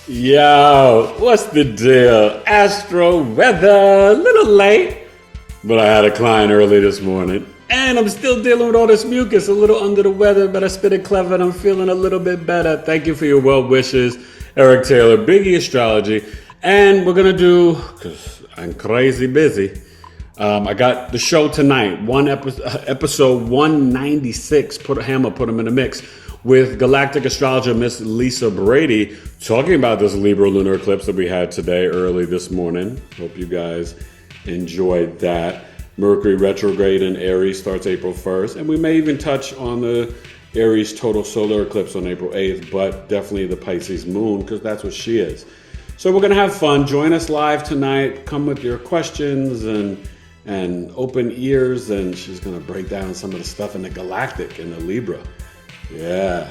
Yo, what's the deal? Astro-Weather, a little late, but I had a client early this morning. And I'm still dealing with all this mucus, a little under the weather, but I spit it clever and I'm feeling a little bit better. Thank you for your well wishes. Eric Taylor, BigEAstrology. And we're going to do, because I'm crazy busy, I got the show tonight, episode 196, put them in the mix, with galactic astrologer Miss Lisa Brady talking about this Libra lunar eclipse that we had today early this morning. Hope you guys enjoyed that. Mercury retrograde in Aries starts April 1st, and we may even touch on the Aries total solar eclipse on April 8th, but definitely the Pisces moon, because that's what she is. So we're going to have fun. Join us live tonight. Come with your questions and open ears, and she's going to break down some of the stuff in the galactic and the Libra. Yeah,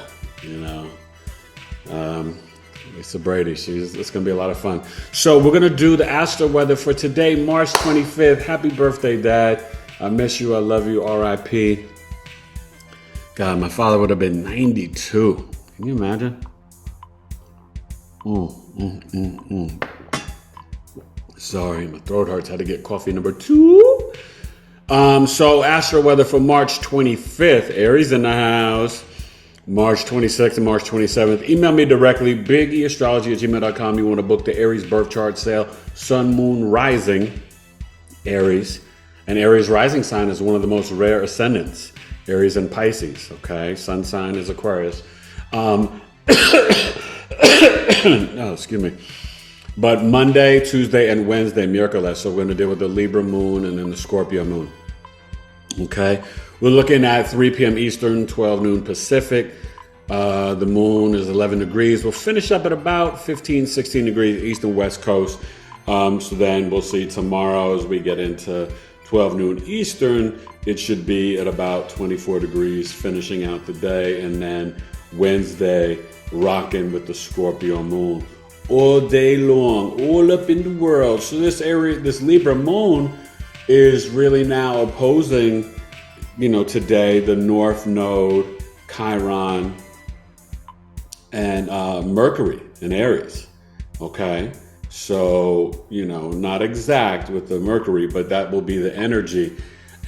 Lisa Brady, it's going to be a lot of fun. So we're going to do the Astro-Weather for today, March 25th. Happy birthday, Dad. I miss you. I love you. R.I.P. God, my father would have been 92. Can you imagine? Sorry, my throat hurts. Had to get coffee number 2. So Astro-Weather for March 25th. Aries in the house. March 26th and March 27th. Email me directly, bigeastrology@gmail.com. You want to book the Aries birth chart sale, Sun, Moon, Rising, Aries. And Aries rising sign is one of the most rare ascendants. Aries and Pisces, okay? Sun sign is Aquarius. Oh, excuse me. But Monday, Tuesday, and Wednesday, Miraculous. So we're going to deal with the Libra moon and then the Scorpio moon. Okay? We're looking at 3 p.m. Eastern, 12 noon Pacific. The moon is 11 degrees. We'll finish up at about 15, 16 degrees East and West Coast. So then we'll see tomorrow as we get into 12 noon Eastern. It should be at about 24 degrees finishing out the day. And then Wednesday, rocking with the Scorpio moon. All day long, all up in the world. So this Libra moon is really now opposing, today, the North Node, Chiron, and Mercury in Aries. Okay? So, not exact with the Mercury, but that will be the energy.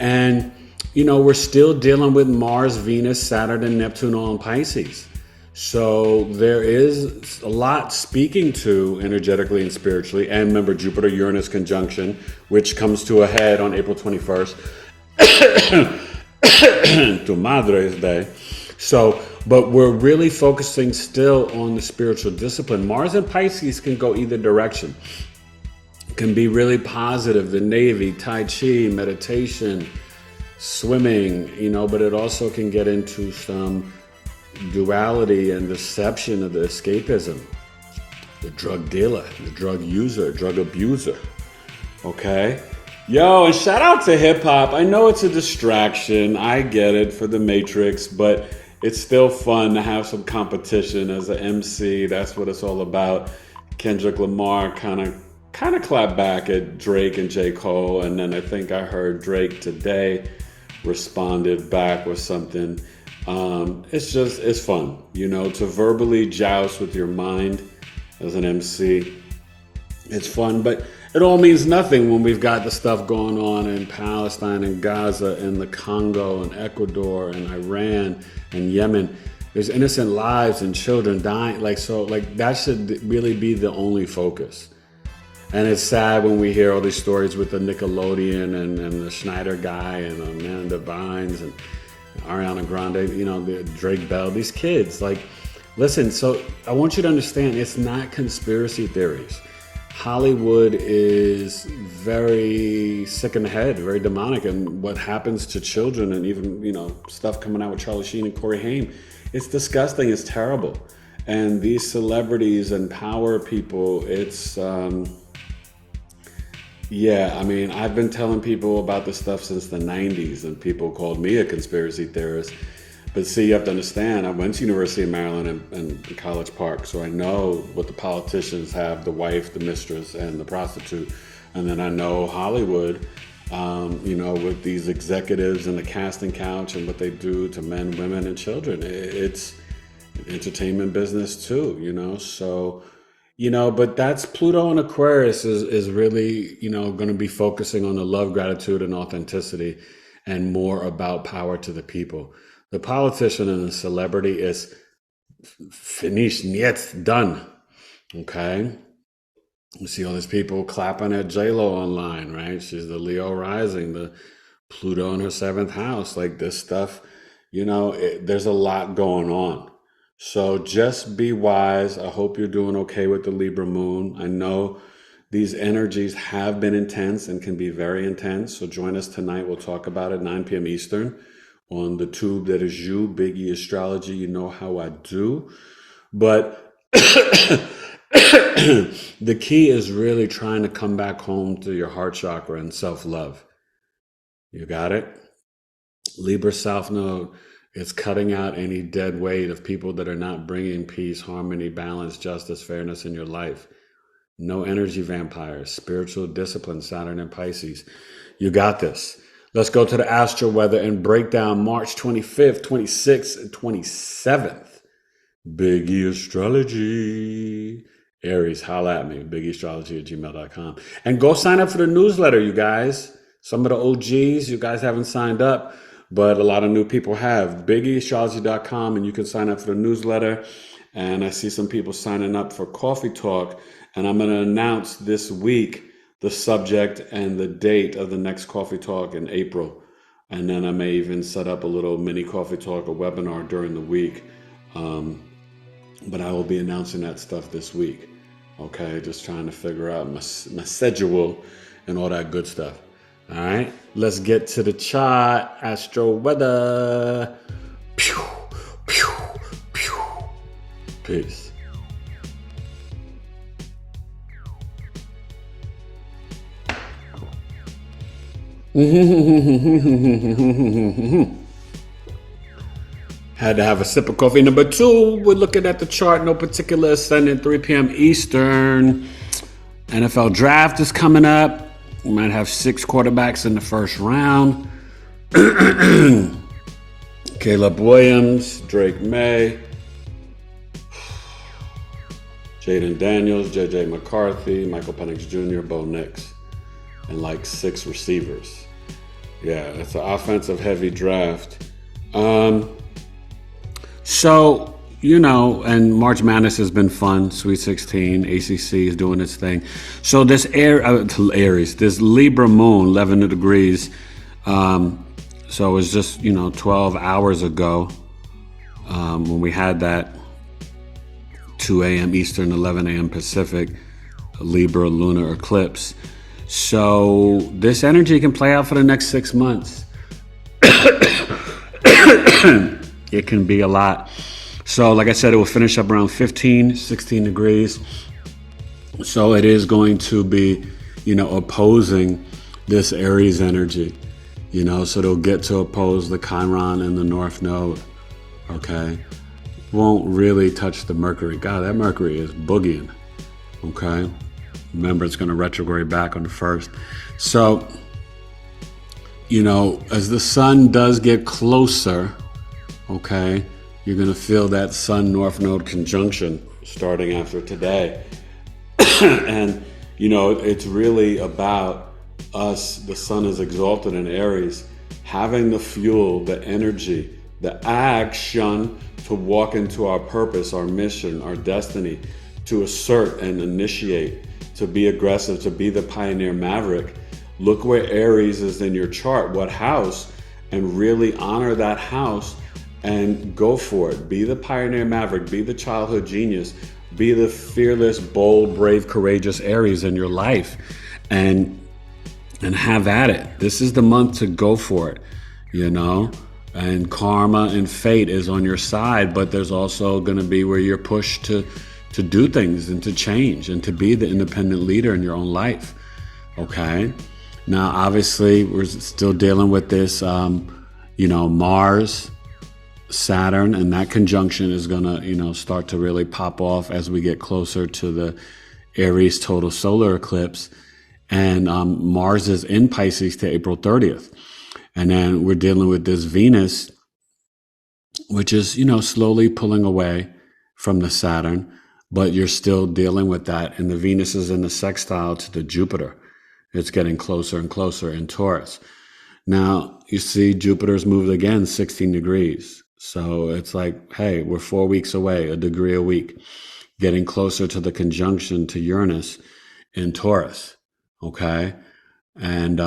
And, we're still dealing with Mars, Venus, Saturn, and Neptune all in Pisces. So there is a lot speaking to energetically and spiritually. And remember, Jupiter-Uranus conjunction, which comes to a head on April 21st. Tu Madre's Day. So, but we're really focusing still on the spiritual discipline. Mars and Pisces can go either direction. It can be really positive, the Navy, Tai Chi, meditation, swimming, but it also can get into some duality and deception of the escapism, the drug dealer, the drug user, drug abuser. Okay? Yo, and shout out to hip hop. I know it's a distraction. I get it for the Matrix, but it's still fun to have some competition as an MC. That's what it's all about. Kendrick Lamar kind of clapped back at Drake and J. Cole, and then I think I heard Drake today responded back with something. It's fun, to verbally joust with your mind as an MC. It's fun, but it all means nothing when we've got the stuff going on in Palestine and Gaza and the Congo and Ecuador and Iran and Yemen. There's innocent lives and children dying. That should really be the only focus. And it's sad when we hear all these stories with the Nickelodeon and the Schneider guy and Amanda Bynes and Ariana Grande, the Drake Bell, these kids. Listen, so I want you to understand, it's not conspiracy theories. Hollywood is very sick in the head, very demonic, and what happens to children and even, stuff coming out with Charlie Sheen and Corey Haim, it's disgusting, it's terrible. And these celebrities and power people, it's, I've been telling people about this stuff since the 90s, and people called me a conspiracy theorist. But see, you have to understand, I went to University of Maryland and College Park, so I know what the politicians have, the wife, the mistress, and the prostitute. And then I know Hollywood, with these executives and the casting couch and what they do to men, women, and children. It's entertainment business too, So But that's Pluto and Aquarius is really, going to be focusing on the love, gratitude, and authenticity and more about power to the people. The politician and the celebrity is finished, niet done. Okay. You see all these people clapping at J-Lo online, right? She's the Leo rising, the Pluto in her seventh house, like this stuff, there's a lot going on. So just be wise. I hope you're doing okay with the Libra moon. I know these energies have been intense and can be very intense. So join us tonight. We'll talk about it 9 p.m. Eastern on the tube that is you, BigEAstrology. You know how I do. But the key is really trying to come back home to your heart chakra and self-love. You got it? Libra South Node is cutting out any dead weight of people that are not bringing peace, harmony, balance, justice, fairness in your life. No energy vampires, spiritual discipline, Saturn and Pisces. You got this. Let's go to the Astro-Weather and break down March 25th, 26th, and 27th. BigEAstrology. Aries, holla at me, BigEAstrology@gmail.com. And go sign up for the newsletter, you guys. Some of the OGs, you guys haven't signed up, but a lot of new people have. BigEAstrology.com, and you can sign up for the newsletter. And I see some people signing up for Coffee Talk, and I'm going to announce this week the subject and the date of the next Coffee Talk in April. And then I may even set up a little mini Coffee Talk, a webinar during the week. But I will be announcing that stuff this week. Okay, just trying to figure out my schedule and all that good stuff. All right, let's get to the chart. Astro-Weather. Pew, pew, pew. Peace. Had to have a sip of coffee. Number 2, we're looking at the chart. No particular ascendant, 3 p.m. Eastern. NFL draft is coming up. We might have 6 quarterbacks in the first round. Caleb Williams, Drake May, Jaden Daniels, J.J. McCarthy, Michael Penix Jr., Bo Nix, and like 6 receivers. Yeah, it's an offensive heavy draft. So, and March Madness has been fun. Sweet 16, ACC is doing its thing. So this Aries, this Libra moon, 11 degrees. So it was just, 12 hours ago when we had that 2 a.m. Eastern, 11 a.m. Pacific, Libra lunar eclipse. So this energy can play out for the next 6 months. It can be a lot. So like I said, it will finish up around 15, 16 degrees. So it is going to be, opposing this Aries energy, so they'll get to oppose the Chiron and the North Node. Okay. Won't really touch the Mercury. God, that Mercury is boogieing. Okay. Remember, it's going to retrograde back on the 1st. So, as the sun does get closer, okay, you're going to feel that Sun North Node conjunction starting after today. And, it's really about us. The sun is exalted in Aries, having the fuel, the energy, the action to walk into our purpose, our mission, our destiny, to assert and initiate, to be aggressive, to be the pioneer maverick. Look where Aries is in your chart, what house, and really honor that house and go for it. Be the pioneer maverick, be the childhood genius, be the fearless, bold, brave, courageous Aries in your life, and have at it. This is the month to go for it, and karma and fate is on your side, but there's also going to be where you're pushed to do things and to change and to be the independent leader in your own life. Okay. Now, obviously, we're still dealing with this, Mars, Saturn, and that conjunction is going to, start to really pop off as we get closer to the Aries total solar eclipse. And Mars is in Pisces to April 30th. And then we're dealing with this Venus, which is, slowly pulling away from the Saturn. but you're still dealing with that. And the Venus is in the sextile to the Jupiter. It's getting closer and closer in Taurus. Now, you see Jupiter's moved again 16 degrees. So it's like, hey, we're 4 weeks away, a degree a week, getting closer to the conjunction to Uranus in Taurus. Okay. And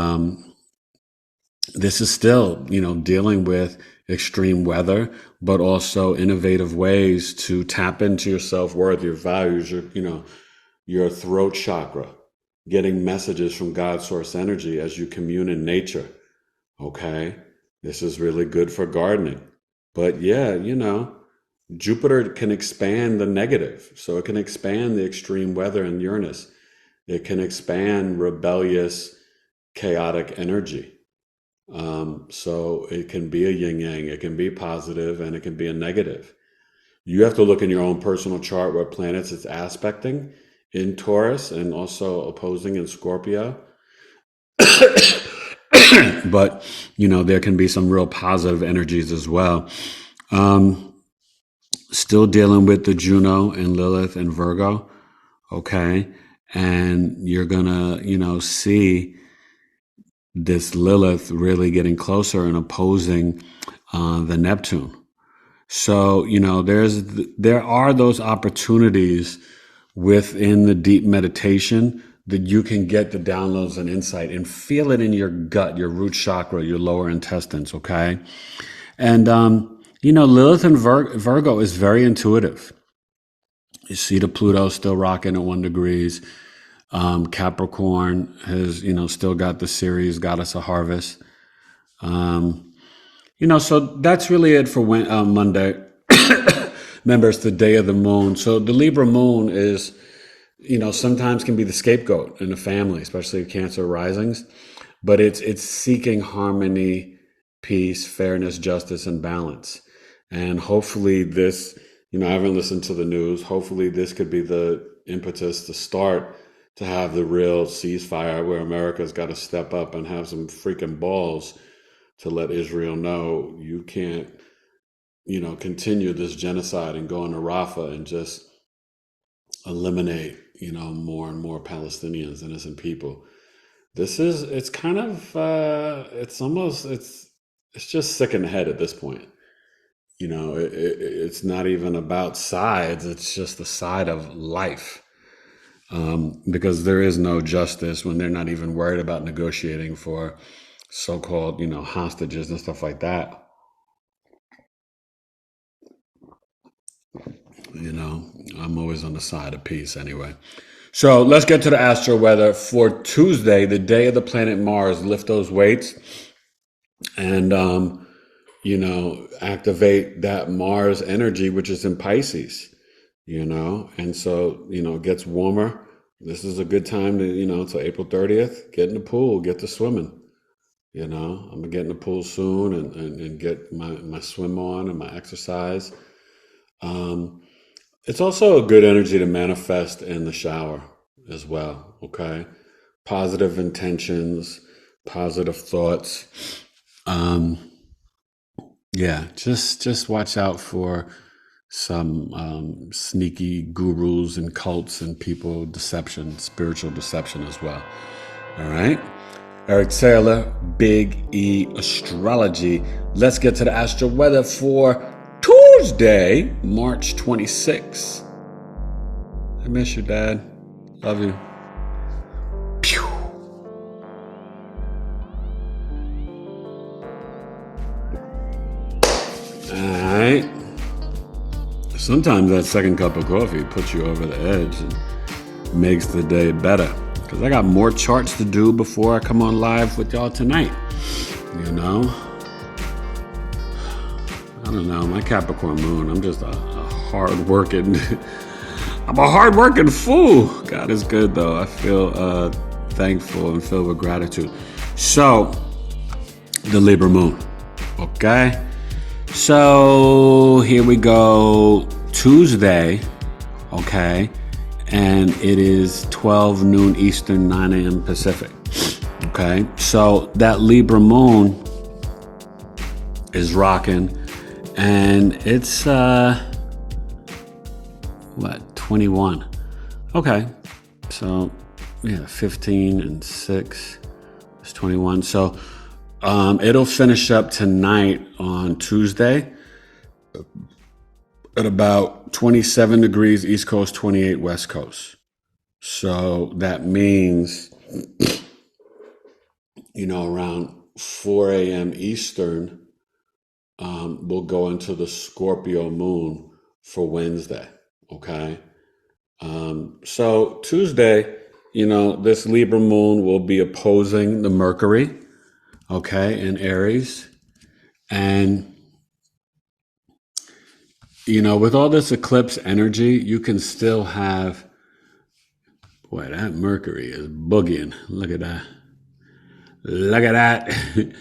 this is still, dealing with extreme weather, but also innovative ways to tap into your self-worth, your values, your throat chakra, getting messages from God source energy as you commune in nature. Okay. This is really good for gardening. But yeah, Jupiter can expand the negative. So it can expand the extreme weather in Uranus. It can expand rebellious, chaotic energy. So it can be a yin yang, it can be positive, and it can be a negative. You have to look in your own personal chart where planets it's aspecting in Taurus and also opposing in Scorpio. But, there can be some real positive energies as well. Still dealing with the Juno and Lilith and Virgo. Okay. And you're gonna, see this Lilith really getting closer and opposing the Neptune. So, there are those opportunities within the deep meditation that you can get the downloads and insight and feel it in your gut, your root chakra, your lower intestines, okay? And, Lilith and Virgo is very intuitive. You see the Pluto still rocking at 1 degrees. Capricorn has, still got the series, Goddess of Harvest. So that's really it for Monday. Remember, it's the day of the moon. So the Libra moon is, sometimes can be the scapegoat in the family, especially Cancer risings. But it's seeking harmony, peace, fairness, justice, and balance. And hopefully this, I haven't listened to the news. Hopefully this could be the impetus to start to have the real ceasefire where America's got to step up and have some freaking balls to let Israel know you can't, continue this genocide and go into Rafah and just eliminate, more and more Palestinians, innocent people. It's kind of, it's just sick in the head at this point. It's not even about sides. It's just the side of life. Because there is no justice when they're not even worried about negotiating for so-called, hostages and stuff like that. I'm always on the side of peace anyway. So let's get to the Astro-Weather for Tuesday, the day of the planet Mars. Lift those weights and, activate that Mars energy, which is in Pisces, and so, it gets warmer. This is a good time to, till April 30th, get in the pool, get to swimming. I'm gonna get in the pool soon and get my swim on and my exercise. It's also a good energy to manifest in the shower as well. Okay. Positive intentions, positive thoughts. Yeah, just watch out for some sneaky gurus and cults and people deception, spiritual deception as well. All right. Eric Taylor, Big E Astrology. Let's get to the Astro-Weather for Tuesday, March 26th. I miss you, Dad. Love you. Pew. All right. Sometimes that second cup of coffee puts you over the edge and makes the day better. Because I got more charts to do before I come on live with y'all tonight. I don't know, my Capricorn moon, I'm just a hard-working, I'm a hard-working fool. God is good, though. I feel thankful and filled with gratitude. So, the Libra moon, okay? So, here we go, Tuesday, okay? And it is 12 noon Eastern, 9 a.m. Pacific, okay? So, that Libra moon is rocking. And it's, 21. Okay. So, yeah, 15 and 6 is 21. So, it'll finish up tonight on Tuesday at about 27 degrees East Coast, 28 West Coast. So that means, around 4 a.m. Eastern, we'll go into the Scorpio moon for Wednesday. Okay. So Tuesday, this Libra moon will be opposing the Mercury, okay, in Aries. And, with all this eclipse energy, you can still have, boy, that Mercury is boogieing. Look at that. Look at that.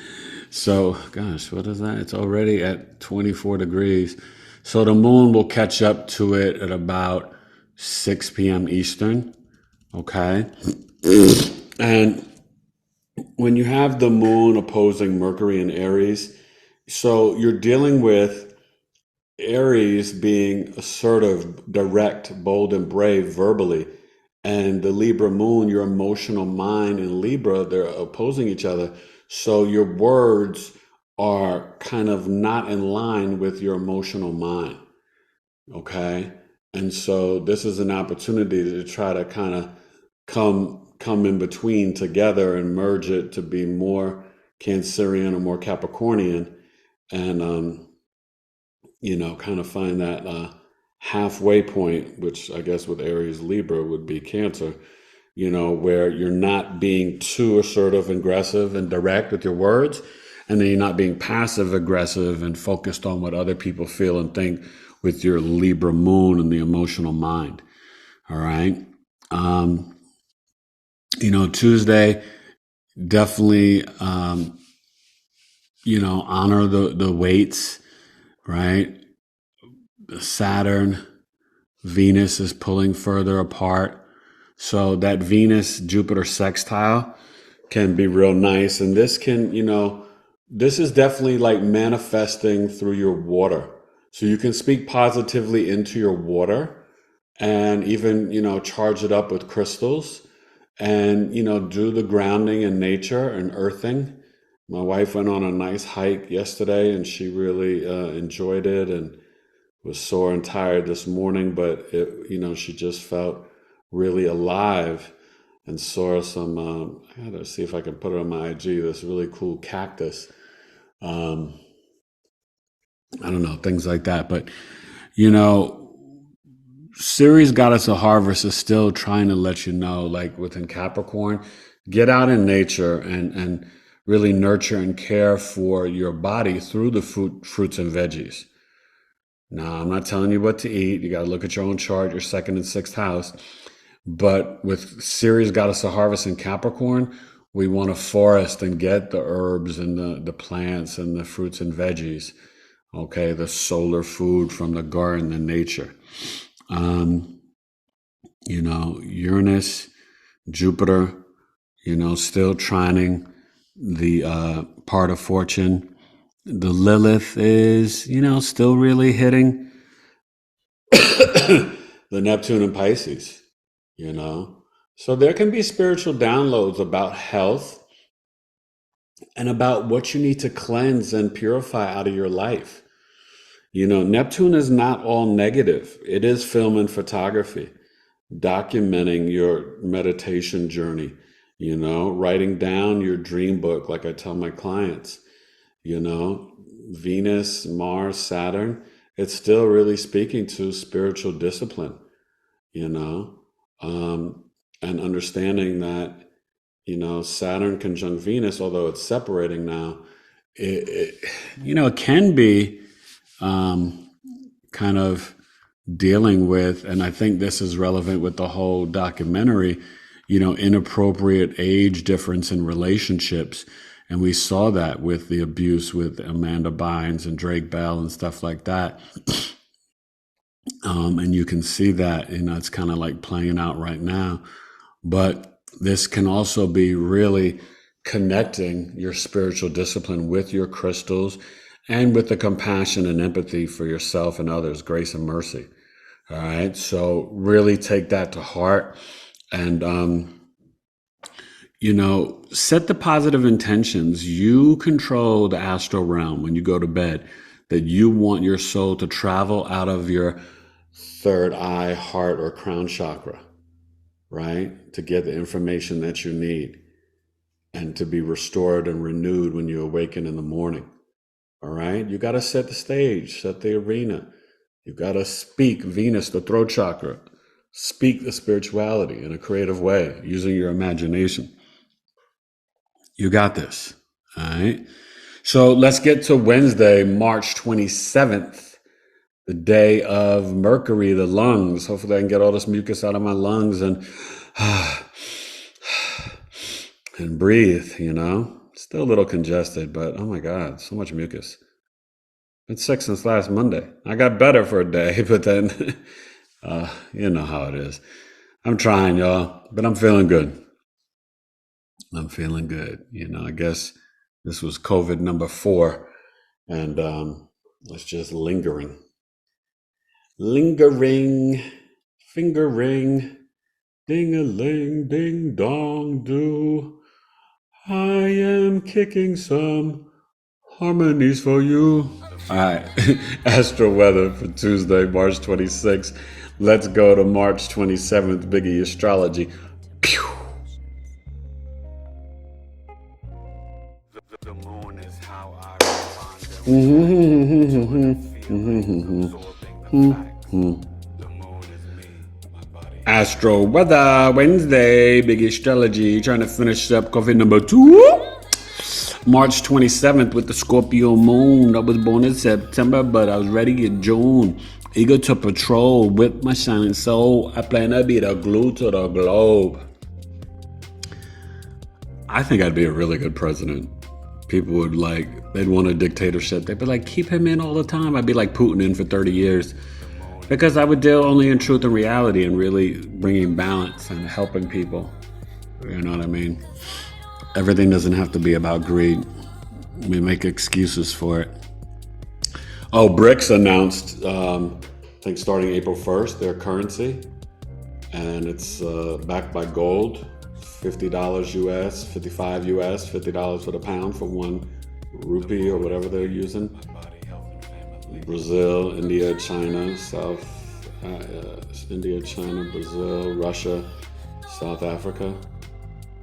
So, gosh, what is that? It's already at 24 degrees. So the moon will catch up to it at about 6 p.m. Eastern. Okay. And when you have the moon opposing Mercury in Aries, so you're dealing with Aries being assertive, direct, bold, and brave verbally. And the Libra moon, your emotional mind and Libra, they're opposing each other. So your words are kind of not in line with your emotional mind. Okay. And so this is an opportunity to try to kind of come in between together and merge it to be more Cancerian or more Capricornian, and kind of find that halfway point, which I guess with Aries Libra would be Cancer, where you're not being too assertive, aggressive, and direct with your words, and then you're not being passive aggressive and focused on what other people feel and think with your Libra moon and the emotional mind. All right. Tuesday, definitely, honor the weights, right? Saturn, Venus is pulling further apart. So that Venus-Jupiter sextile can be real nice. And this can, this is definitely like manifesting through your water. So you can speak positively into your water and even, charge it up with crystals and, do the grounding in nature and earthing. My wife went on a nice hike yesterday and she really enjoyed it and was sore and tired this morning, but she just felt really alive and saw some, I gotta see if I can put it on my IG, this really cool cactus. I don't know, things like that. But, Ceres Goddess of Harvest is still trying to let you know, like within Capricorn, get out in nature and really nurture and care for your body through the fruits and veggies. Now, I'm not telling you what to eat. You got to look at your own chart, your second and sixth house. But with Ceres Goddess of Harvest in Capricorn, we want to forest and get the herbs and the plants and the fruits and veggies. Okay, the solar food from the garden and nature. Uranus, Jupiter, still trining the part of fortune. The Lilith is, still really hitting the Neptune and Pisces, So there can be spiritual downloads about health and about what you need to cleanse and purify out of your life. Neptune is not all negative. It is film and photography, documenting your meditation journey, writing down your dream book, like I tell my clients. Venus, Mars, Saturn, it's still really speaking to spiritual discipline, and understanding that, Saturn conjunct Venus, although it's separating now, it can be kind of dealing with, and I think this is relevant with the whole documentary, inappropriate age difference in relationships. And we saw that with the abuse with Amanda Bynes and Drake Bell and stuff like that. And you can see that, it's kind of like playing out right now. But this can also be really connecting your spiritual discipline with your crystals and with the compassion and empathy for yourself and others, grace and mercy. All right. So really take that to heart and, set the positive intentions. You control the astral realm when you go to bed, that you want your soul to travel out of your third eye, heart, or crown chakra, right? To get the information that you need and to be restored and renewed when you awaken in the morning. All right. You got to set the stage, set the arena. You got to speak Venus, the throat chakra, speak the spirituality in a creative way using your imagination. You got this. All right. So let's get to Wednesday, March 27th, the day of Mercury, the lungs. Hopefully I can get all this mucus out of my lungs and breathe, Still a little congested, but oh my God, so much mucus. Been sick since last Monday. I got better for a day, but then, you know how it is. I'm trying, y'all, but I'm feeling good. I'm feeling good. I guess this was COVID number 4, and it's just lingering. Lingering, fingering, ding-a-ling, ding-dong-do. I am kicking some harmonies for you. All right, Astro-Weather for Tuesday, March 26th. Let's go to March 27th, BigEAstrology. Pew! The moon is how I Astro-Weather, Wednesday, BigEAstrology. Trying to finish up COVID number 2. March 27th with the Scorpio moon. I was born in September, but I was ready in June. Eager to patrol with my shining soul. I plan to be the glue to the globe. I think I'd be a really good president. People would they'd want a dictatorship. They'd be like, keep him in all the time. I'd be like Putin in for 30 years. Because I would deal only in truth and reality and really bringing balance and helping people. You know what I mean? Everything doesn't have to be about greed. We make excuses for it. Oh, BRICS announced, I think starting April 1st, their currency. And it's backed by gold, $50 US, $55 US, $50 for the pound for 1 rupee or whatever they're using. Brazil, India, China, India, China, Brazil, Russia, South Africa.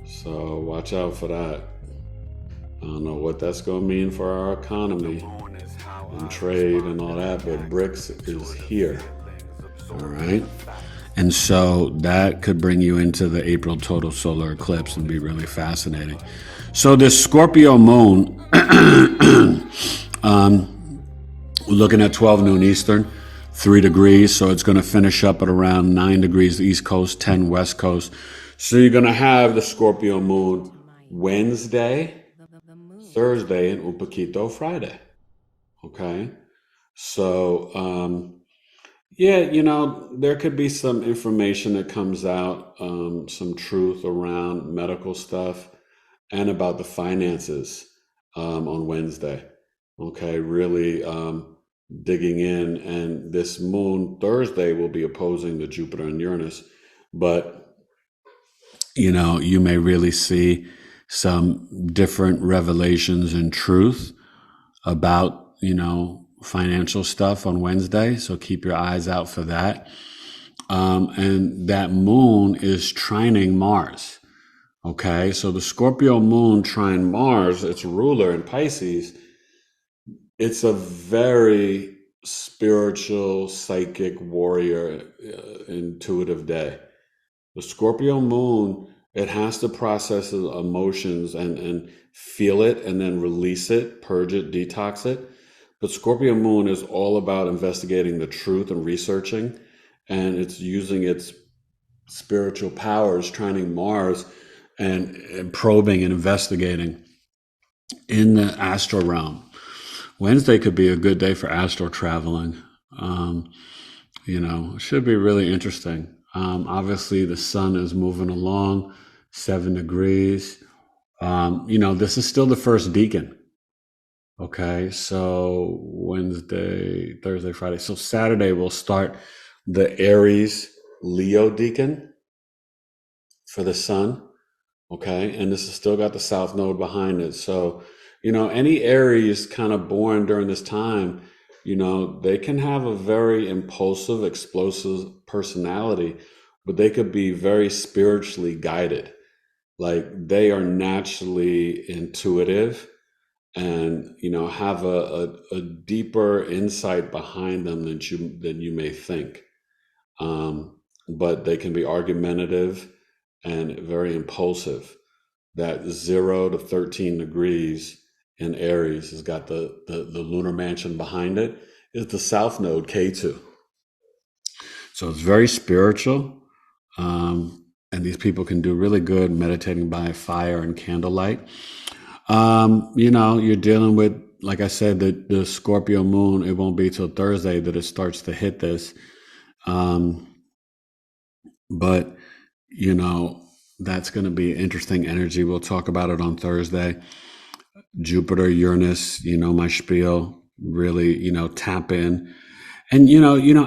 So watch out for that. I don't know what that's going to mean for our economy and trade and all that, but BRICS is here. All right. And so that could bring you into the April total solar eclipse and be really fascinating. So this Scorpio moon, looking at 12 noon Eastern, 3 degrees. So it's going to finish up at around 9 degrees East Coast, 10 West Coast. So you're going to have the Scorpio moon Wednesday, Thursday, and un poquito Friday. Okay. So, there could be some information that comes out, some truth around medical stuff and about the finances on Wednesday. Okay, really digging in. And this moon Thursday will be opposing the Jupiter and Uranus. But, you may really see some different revelations and truth about, financial stuff on Wednesday. So keep your eyes out for that. And that moon is trining Mars. Okay. So the Scorpio moon trine Mars, its ruler in Pisces, it's a very spiritual, psychic, warrior, intuitive day. The Scorpio moon, it has to process emotions and feel it and then release it, purge it, detox it. But Scorpio moon is all about investigating the truth and researching, and it's using its spiritual powers, trining Mars, and probing and investigating in the astral realm. Wednesday could be a good day for astral traveling. It should be really interesting. Obviously, the sun is moving along, 7 degrees. This is still the first decan. Okay, so Wednesday, Thursday, Friday. So Saturday we'll start the Aries Leo decan for the sun. Okay. And this has still got the South Node behind it. So, any Aries kind of born during this time, they can have a very impulsive, explosive personality, but they could be very spiritually guided. Like they are naturally intuitive and have a deeper insight behind them than you may think. But they can be argumentative and very impulsive. That 0 to 13 degrees in Aries has got the lunar mansion behind it, is the South Node K2. So it's very spiritual. And these people can do really good meditating by fire and candlelight. You're dealing with, like I said, the Scorpio moon. It won't be till Thursday that it starts to hit this. But, that's going to be interesting energy. We'll talk about it on Thursday. Jupiter, Uranus, my spiel, really, tap in and,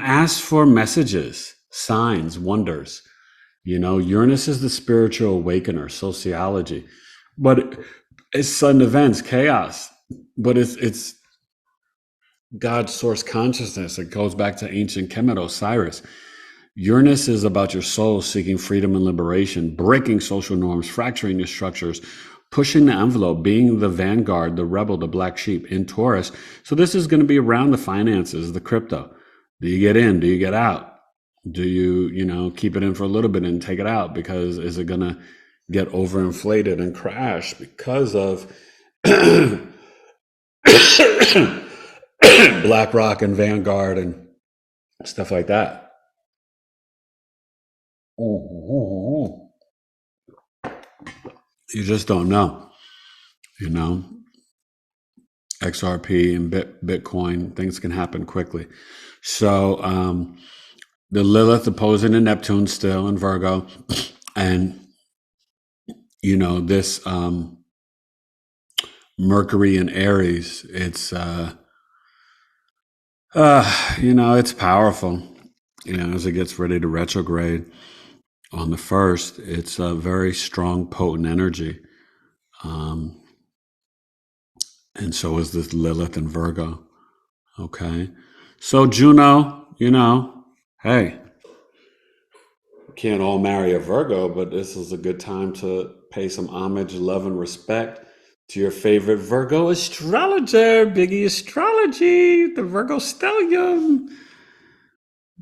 ask for messages, signs, wonders. Uranus is the spiritual awakener, sociology, but it's sudden events, chaos, but it's God's source consciousness. It goes back to ancient Kemet, Osiris. Uranus is about your soul seeking freedom and liberation, breaking social norms, fracturing your structures, pushing the envelope, being the vanguard, the rebel, the black sheep in Taurus. So this is going to be around the finances, the crypto. Do you get in? Do you get out? Do you, keep it in for a little bit and take it out? Because is it going to get overinflated and crash because of BlackRock and Vanguard and stuff like that? You just don't know, XRP and Bitcoin, things can happen quickly. So the Lilith opposing to Neptune still in Virgo. And, this Mercury in Aries, it's, it's powerful, as it gets ready to retrograde on the 1st. It's a very strong, potent energy. And so is this Lilith in Virgo. Okay. So Juno, hey, can't all marry a Virgo, but this is a good time to pay some homage, love, and respect to your favorite Virgo astrologer, BigEAstrology, the Virgo stellium.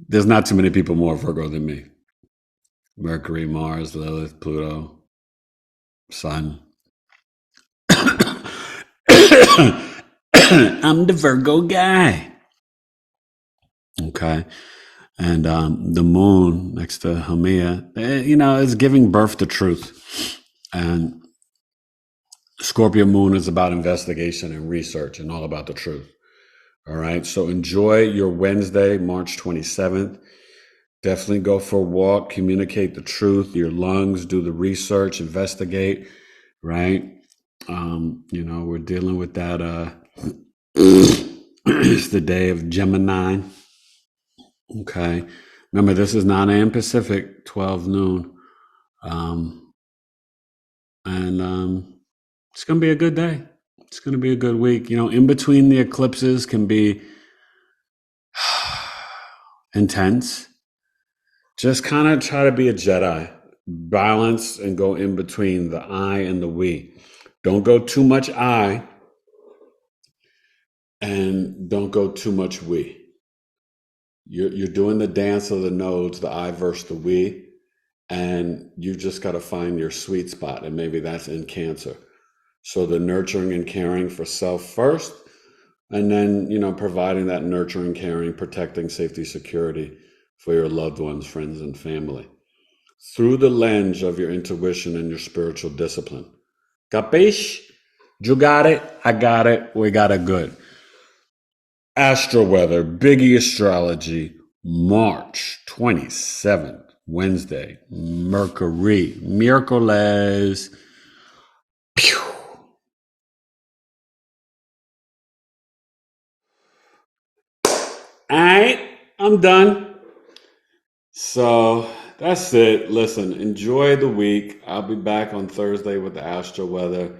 There's not too many people more Virgo than me. Mercury, Mars, Lilith, Pluto, Sun. I'm the Virgo guy. Okay. And the moon next to Haumea, is giving birth to truth. And Scorpio moon is about investigation and research and all about the truth. All right. So enjoy your Wednesday, March 27th. Definitely go for a walk, communicate the truth, your lungs, do the research, investigate, right? We're dealing with that. It's the day of Gemini. Okay. Remember, this is 9 a.m. Pacific, 12 noon. And it's going to be a good day. It's going to be a good week. In between the eclipses can be intense. Just kind of try to be a Jedi. Balance and go in between the I and the we. Don't go too much I and don't go too much we. You're doing the dance of the nodes, the I versus the we, and you've just got to find your sweet spot, and maybe that's in Cancer. So the nurturing and caring for self first, and then, providing that nurturing, caring, protecting, safety, security for your loved ones, friends, and family through the lens of your intuition and your spiritual discipline. Capiche? You got it. I got it. We got it good. Astro-Weather, BigEAstrology, March 27th, Wednesday, Mercury, miércoles. Pew. All right, I'm done. So that's it. Listen, enjoy the week. I'll be back on Thursday with the Astro-Weather.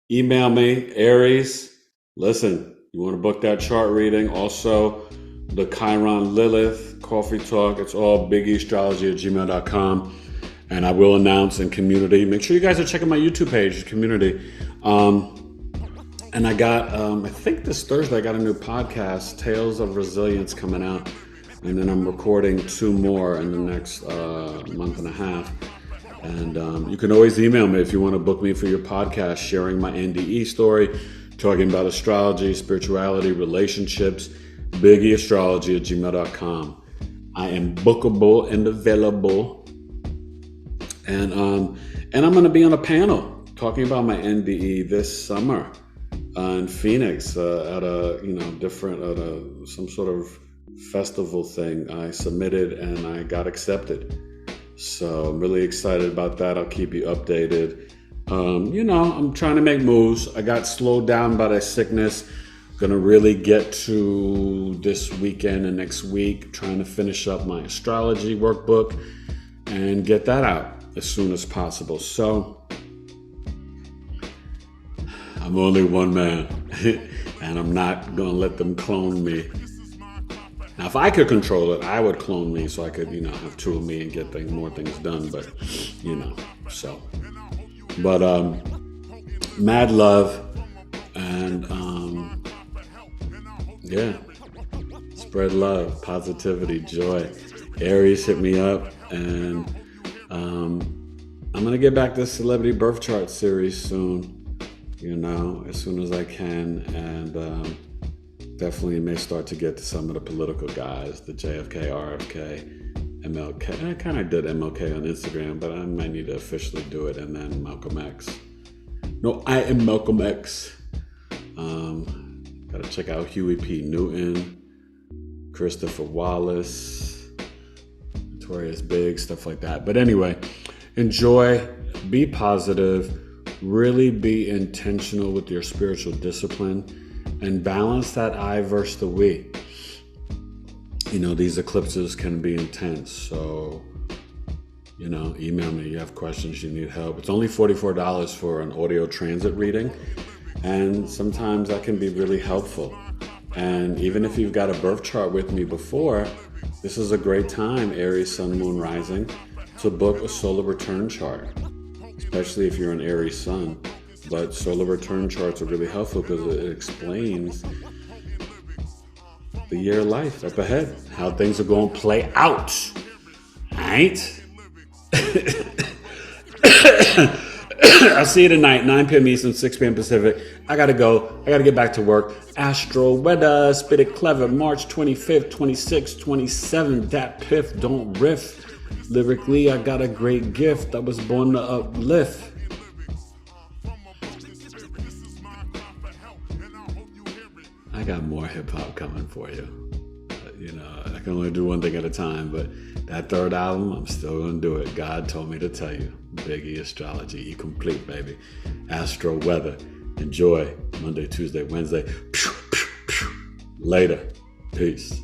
Email me, Aries. Listen, you want to book that chart reading. Also, the Chiron Lilith Coffee Talk. It's all BigEAstrology@gmail.com. And I will announce in community. Make sure you guys are checking my YouTube page, community. And I got, I think this Thursday, I got a new podcast, Tales of Resilience, coming out. And then I'm recording 2 more in the next month and a half. And you can always email me if you want to book me for your podcast, sharing my NDE story, talking about astrology, spirituality, relationships, BigEAstrology@gmail.com. I am bookable and available. And I'm going to be on a panel talking about my NDE this summer in Phoenix at a, some sort of festival thing. I submitted and I got accepted. So I'm really excited about that. I'll keep you updated. I'm trying to make moves. I got slowed down by that sickness. Gonna really get to this weekend and next week, trying to finish up my astrology workbook and get that out as soon as possible. So I'm only one man and I'm not gonna let them clone me. Now, if I could control it, I would clone me so I could, have 2 of me and get more things done. But, so. But mad love and, spread love, positivity, joy. Aries, hit me up. And I'm going to get back to the Celebrity Birth Chart series soon, as soon as I can. And definitely may start to get to some of the political guys, the JFK, RFK, MLK. I kind of did MLK on Instagram, but I might need to officially do it. And then Malcolm X. No, I am Malcolm X. Got to check out Huey P. Newton, Christopher Wallace, Notorious Big, stuff like that. But anyway, enjoy, be positive, really be intentional with your spiritual discipline, and balance that I versus the we. These eclipses can be intense. So, email me. You have questions, you need help. It's only $44 for an audio transit reading. And sometimes that can be really helpful. And even if you've got a birth chart with me before, this is a great time, Aries, Sun, Moon, Rising, to book a solar return chart, especially if you're an Aries Sun. But solar return charts are really helpful because it explains the year of life up ahead, how things are going to play out. Right? I'll see you tonight, 9 p.m. Eastern, 6 p.m. Pacific. I got to go. I got to get back to work. Astro-Weather, spit it clever, March 25th, 26th, 27th. That piff, don't riff. Lyrically, I got a great gift. I was born to uplift. I got more hip-hop coming for you. I can only do one thing at a time, but that 3rd album, I'm still going to do it. God told me to tell you. BigEAstrology, E-complete, baby. Astro-Weather. Enjoy Monday, Tuesday, Wednesday. Later. Peace.